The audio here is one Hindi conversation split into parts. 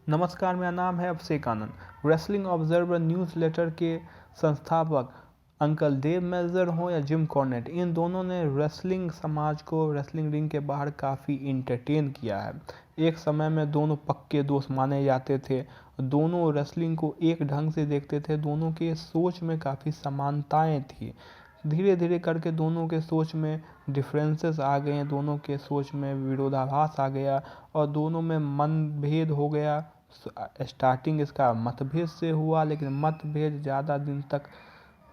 नमस्कार, मेरा नाम है Abhishek Anand. Wrestling observer newsletter के संस्थापक अंकल डेव मेल्ज़र हों या जिम कॉर्नेट, इन दोनों ने रेसलिंग समाज को रेसलिंग रिंग के बाहर काफ़ी इंटरटेन किया है। एक समय में दोनों पक्के दोस्त माने जाते थे। दोनों रेसलिंग को एक ढंग से देखते थे। दोनों के सोच में काफ़ी समानताएं थी। धीरे धीरे करके दोनों के सोच में डिफरेंसेस आ गए, दोनों के सोच में विरोधाभास आ गया और दोनों में मनभेद हो गया। स्टार्टिंग इसका मतभेद से हुआ, लेकिन मतभेद ज़्यादा दिन तक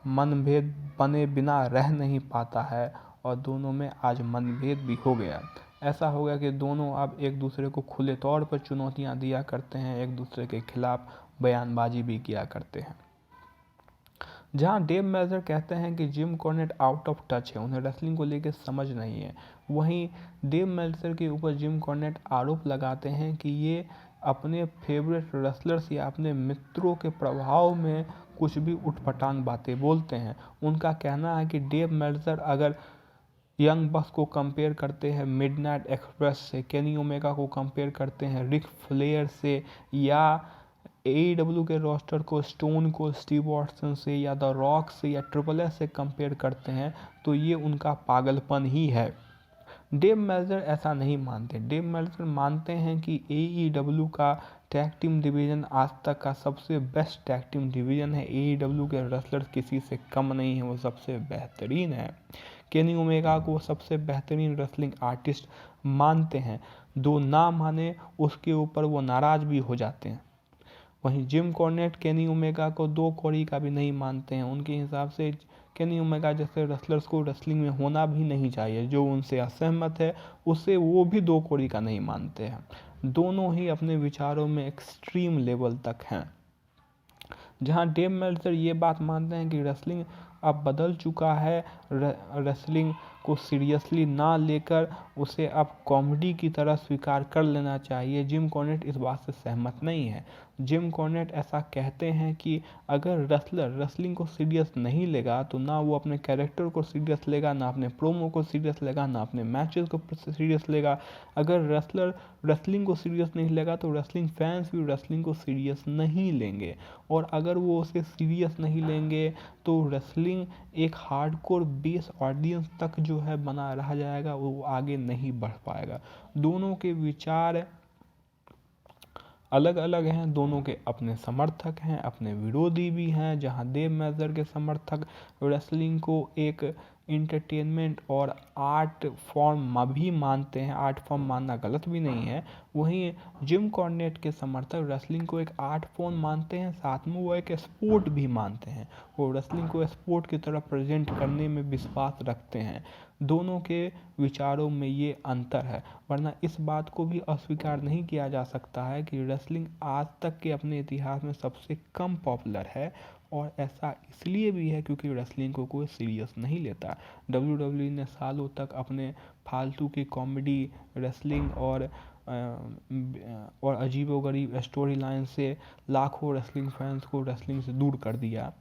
मनभेद बने बिना रह नहीं पाता है और दोनों में आज मनभेद भी हो गया। ऐसा हो गया कि दोनों अब एक दूसरे को खुले तौर पर चुनौतियां दिया करते हैं, एक दूसरे के खिलाफ बयानबाजी भी किया करते हैं। जहां डेव मेल्ज़र कहते हैं कि Jim Cornette out of touch है, उन्हें रेसलिंग को लेकर समझ नहीं है, वहीं डेव मेल्ज़र के ऊपर जिम कॉर्नेट आरोप लगाते हैं कि ये अपने फेवरेट रेसलर्स या अपने मित्रों के प्रभाव में कुछ भी उटपटांग बातें बोलते हैं। उनका कहना है कि डेव मेल्ज़र अगर यंग बक्स को कंपेयर करते हैं मिडनाइट एक्सप्रेस से, केनी ओमेगा को कंपेयर करते हैं रिक फ्लेयर से, या AEW के रोस्टर को स्टोन को स्टीव ऑस्टिन से या द रॉक से या ट्रिपल एच से कंपेयर करते हैं, तो ये उनका पागलपन ही है। डेव मेल्ज़र ऐसा नहीं मानते। डेव मेल्ज़र मानते हैं कि AEW का टैग टीम डिवीज़न आज तक का सबसे बेस्ट टैग टीम डिवीज़न है। AEW के रेसलर्स किसी से कम नहीं है, वो सबसे बेहतरीन है। केनी ओमेगा को सबसे बेहतरीन रेसलिंग आर्टिस्ट मानते हैं। दो ना माने उसके ऊपर वो नाराज़ भी हो जाते हैं। वहीं जिम कॉर्नेट केनी ओमेगा को दो कौड़ी का भी नहीं मानते हैं। उनके हिसाब से केनी ओमेगा जैसे रेसलर्स को रेसलिंग में होना भी नहीं चाहिए। जो उनसे असहमत है उससे वो भी दो कौड़ी का नहीं मानते हैं। दोनों ही अपने विचारों में एक्सट्रीम लेवल तक हैं। जहां डेव मेल्ज़र ये बात मानते हैं कि रेसलिंग अब बदल चुका है, रेसलिंग को सीरियसली ना लेकर उसे अब कॉमेडी की तरह स्वीकार कर लेना चाहिए। जिम कॉर्नेट इस बात से सहमत नहीं है। जिम कॉर्नेट ऐसा कहते हैं कि अगर रेसलर रेसलिंग को सीरियस नहीं लेगा तो ना वो अपने कैरेक्टर को सीरियस लेगा, ना अपने प्रोमो को सीरियस लेगा, ना अपने मैचेस को सीरियस लेगा। अगर रेसलर रेसलिंग को सीरियस नहीं लेगा तो रेसलिंग फैंस भी रेसलिंग को सीरियस नहीं लेंगे, और अगर वो उसे सीरियस नहीं लेंगे तो रेसलिंग एक हार्डकोर बेस ऑडियंस तक जो है बना रह जाएगा, वो आगे नहीं बढ़ पाएगा। दोनों के विचार अलग अलग हैं, दोनों के अपने समर्थक हैं, अपने विरोधी भी हैं। जहां डेव मेल्ज़र के समर्थक रेसलिंग को एक इंटरटेनमेंट और आर्ट फॉर्म भी मानते हैं, आर्ट फॉर्म मानना गलत भी नहीं है, वहीं जिम कॉर्नेट के समर्थक रेसलिंग को एक आर्ट फॉर्म मानते हैं, साथ में वो एक स्पोर्ट भी मानते हैं। वो रेसलिंग को स्पोर्ट की तरह प्रेजेंट करने में विश्वास रखते हैं। दोनों के विचारों में ये अंतर है, वरना इस बात को भी अस्वीकार नहीं किया जा सकता है कि रेसलिंग आज तक के अपने इतिहास में सबसे कम पॉपुलर है, और ऐसा इसलिए भी है क्योंकि रेसलिंग को कोई सीरियस नहीं लेता। WWE ने सालों तक अपने फालतू की कॉमेडी, रेसलिंग और अजीबोगरीब स्टोरी लाइन से लाखों रेसलिंग फैंस को रेसलिंग से दूर कर दिया।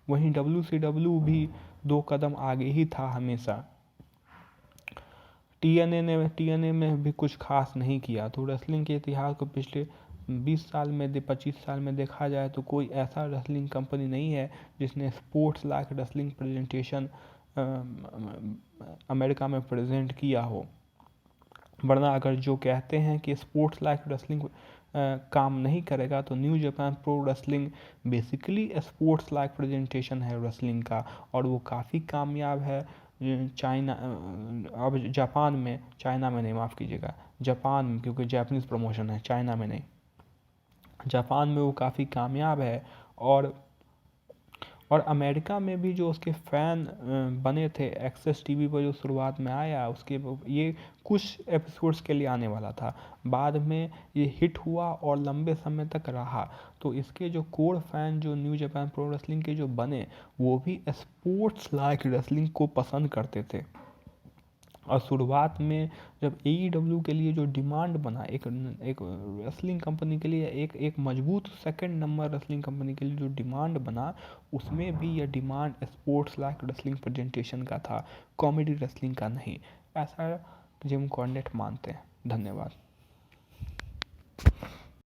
वहीं WCW भी दो कदम आगे ही था हमेशा। TNA में भी कुछ खास नहीं किया। तो रेसलिंग के इतिहास को पिछले 20 साल में 25 साल में देखा जाए तो कोई ऐसा रेसलिंग कंपनी नहीं है जिसने sports like wrestling presentation America में प्रेजेंट किया हो। वरना अगर जो कहते हैं कि स्पोर्ट्स लाइक रेसलिंग काम नहीं करेगा, तो new Japan pro wrestling basically sports like presentation है रेसलिंग का, और वो काफ़ी कामयाब है। चाइना, अब जापान में, चाइना में नहीं, माफ़ कीजिएगा, जापान में, क्योंकि जापानीज़ प्रमोशन है, चाइना में नहीं, जापान में वो काफ़ी कामयाब है। और अमेरिका में भी जो उसके फ़ैन बने थे, एक्सेस टीवी पर जो शुरुआत में आया, उसके ये कुछ एपिसोड्स के लिए आने वाला था, बाद में ये हिट हुआ और लंबे समय तक रहा। तो इसके जो कोर फैन जो न्यू जापान प्रो रेसलिंग के जो बने, वो भी स्पोर्ट्स लाइक रेसलिंग को पसंद करते थे। और शुरुआत में जब AEW के लिए जो डिमांड बना, एक रेसलिंग कंपनी के लिए, एक मजबूत सेकंड नंबर रेसलिंग कंपनी के लिए जो डिमांड बना, उसमें भी यह demand sports like wrestling presentation का था, कॉमेडी रेसलिंग का नहीं। ऐसा जिम कॉर्नेट मानते हैं। धन्यवाद।